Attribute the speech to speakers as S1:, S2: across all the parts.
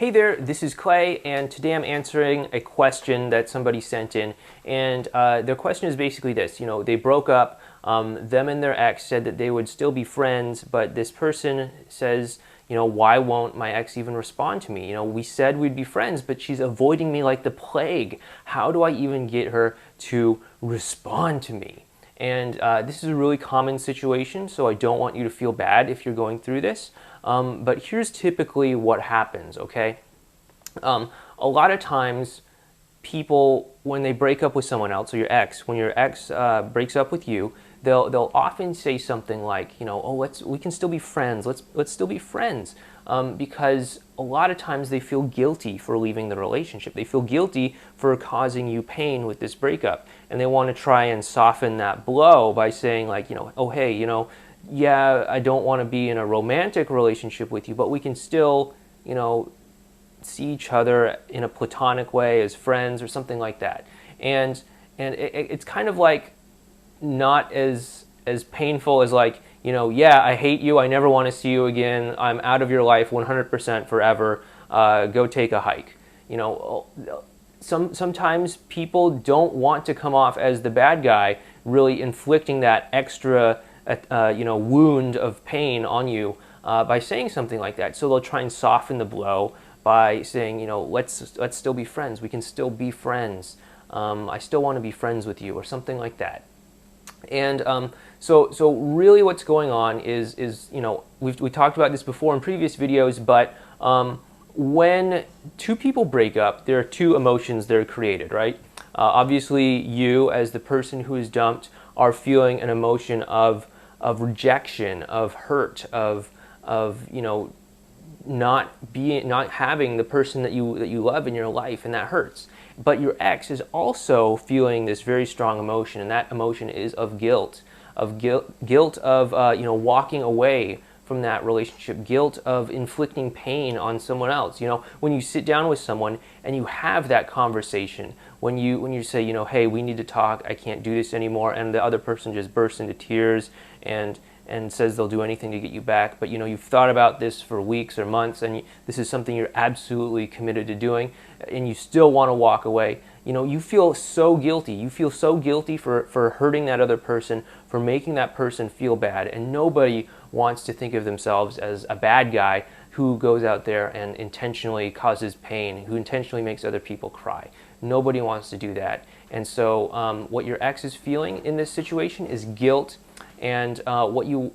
S1: Hey there, this is Clay, and today I'm answering a question that somebody sent in. And their question is basically this: they broke up. Them and their ex said that they would still be friends, but this person says, why won't my ex even respond to me? We said we'd be friends, but she's avoiding me like the plague. How do I even get her to respond to me? And this is a really common situation, so I don't want you to feel bad if you're going through this. But here's typically what happens, okay? A lot of times people, when they break up with someone else, or your ex, when your ex breaks up with you, they'll often say something like, oh, we can still be friends. Let's still be friends, because a lot of times they feel guilty for leaving the relationship. They feel guilty for causing you pain with this breakup, and they want to try and soften that blow by saying like, oh hey, yeah, I don't want to be in a romantic relationship with you, but we can still, see each other in a platonic way as friends or something like that. And it's kind of like not as painful as like, yeah, I hate you, I never want to see you again, I'm out of your life 100% forever, go take a hike. Sometimes people don't want to come off as the bad guy, really inflicting that extra wound of pain on you by saying something like that. So they'll try and soften the blow by saying, let's still be friends. We can still be friends. I still want to be friends with you, or something like that. And so really what's going on is we talked about this before in previous videos, but when two people break up, there are two emotions that are created, right? Obviously, you as the person who is dumped are feeling an emotion of rejection, of hurt, of not having the person that you love in your life, and that hurts. But your ex is also feeling this very strong emotion, and that emotion is of guilt of walking away from that relationship, guilt of inflicting pain on someone else. When you sit down with someone and you have that conversation, when you say, hey, we need to talk, I can't do this anymore, and the other person just bursts into tears and says they'll do anything to get you back, but you've thought about this for weeks or months, and this is something you're absolutely committed to doing, and you still want to walk away, you feel so guilty. You feel so guilty for hurting that other person, for making that person feel bad, and nobody wants to think of themselves as a bad guy who goes out there and intentionally causes pain, who intentionally makes other people cry. Nobody wants to do that. And so what your ex is feeling in this situation is guilt. And what you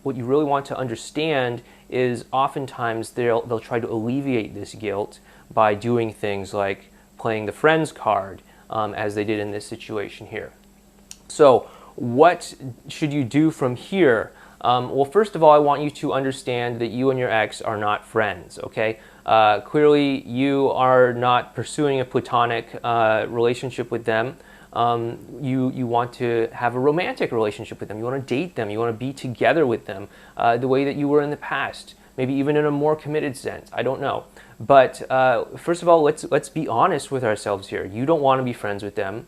S1: really want to understand is oftentimes they'll try to alleviate this guilt by doing things like playing the friends card, as they did in this situation here. So what should you do from here? Well, first of all, I want you to understand that you and your ex are not friends, okay? Clearly, you are not pursuing a platonic relationship with them. You want to have a romantic relationship with them. You want to date them. You want to be together with them the way that you were in the past, maybe even in a more committed sense. I don't know. But first of all, let's be honest with ourselves here. You don't want to be friends with them.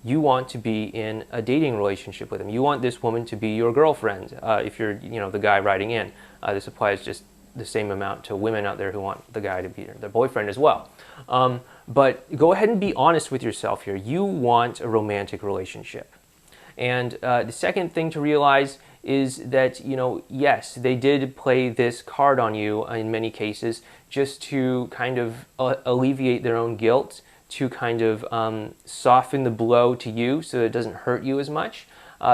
S1: You want to be in a dating relationship with them. You want this woman to be your girlfriend if you're the guy writing in. This applies just the same amount to women out there who want the guy to be their boyfriend as well. But go ahead and be honest with yourself here. You want a romantic relationship. And the second thing to realize is that, yes, they did play this card on you in many cases just to kind of alleviate their own guilt, to kind of soften the blow to you so that it doesn't hurt you as much.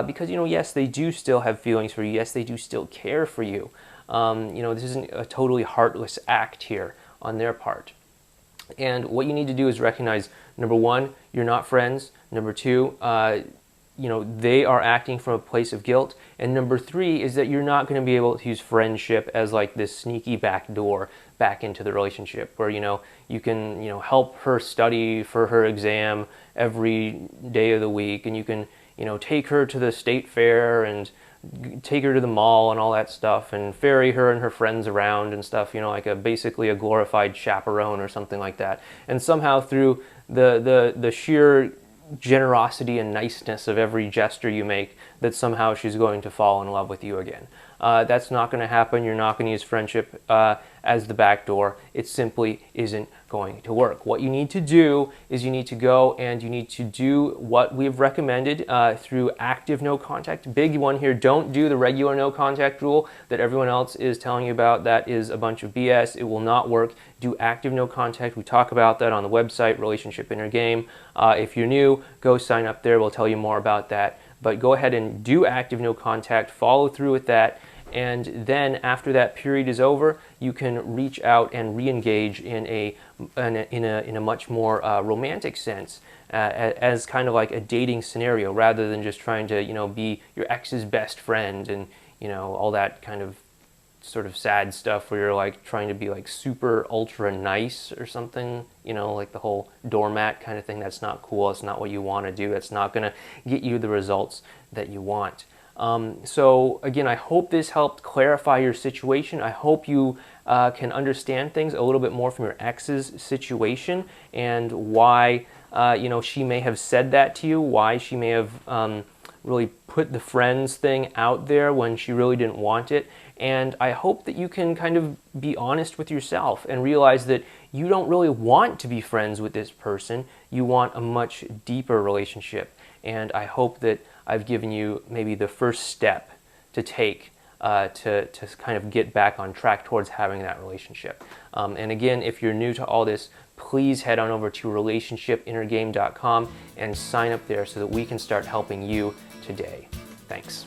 S1: Because, yes, they do still have feelings for you. Yes, they do still care for you. This isn't a totally heartless act here on their part. And what you need to do is recognize, number one, you're not friends. Number two, they are acting from a place of guilt. And number three is that you're not going to be able to use friendship as like this sneaky back door back into the relationship where, you can, help her study for her exam every day of the week, and you can, take her to the state fair and take her to the mall and all that stuff, and ferry her and her friends around and stuff, like basically a glorified chaperone or something like that. And somehow through the sheer generosity and niceness of every gesture you make, that somehow she's going to fall in love with you again. That's not going to happen. You're not going to use friendship as the back door. It simply isn't going to work. What you need to do is you need to go and you need to do what we've recommended through active no contact. Big one here, don't do the regular no contact rule that everyone else is telling you about. That is a bunch of BS. It will not work. Do active no contact. We talk about that on the website, Relationship Inner Game. If you're new, go sign up there. We'll tell you more about that. But go ahead and do active no contact. Follow through with that. And then after that period is over, you can reach out and re-engage in a much more romantic sense, as kind of like a dating scenario, rather than just trying to be your ex's best friend and all that kind of sort of sad stuff where you're like trying to be like super ultra nice or something, like the whole doormat kind of thing. That's not cool. It's not what you want to do. That's not going to get you the results that you want. So again, I hope this helped clarify your situation. I hope you can understand things a little bit more from your ex's situation and why she may have said that to you, why she may have really put the friends thing out there when she really didn't want it. And I hope that you can kind of be honest with yourself and realize that you don't really want to be friends with this person. You want a much deeper relationship. And I hope that I've given you maybe the first step to take to kind of get back on track towards having that relationship. And again, if you're new to all this, please head on over to relationshipinnergame.com and sign up there so that we can start helping you today. Thanks.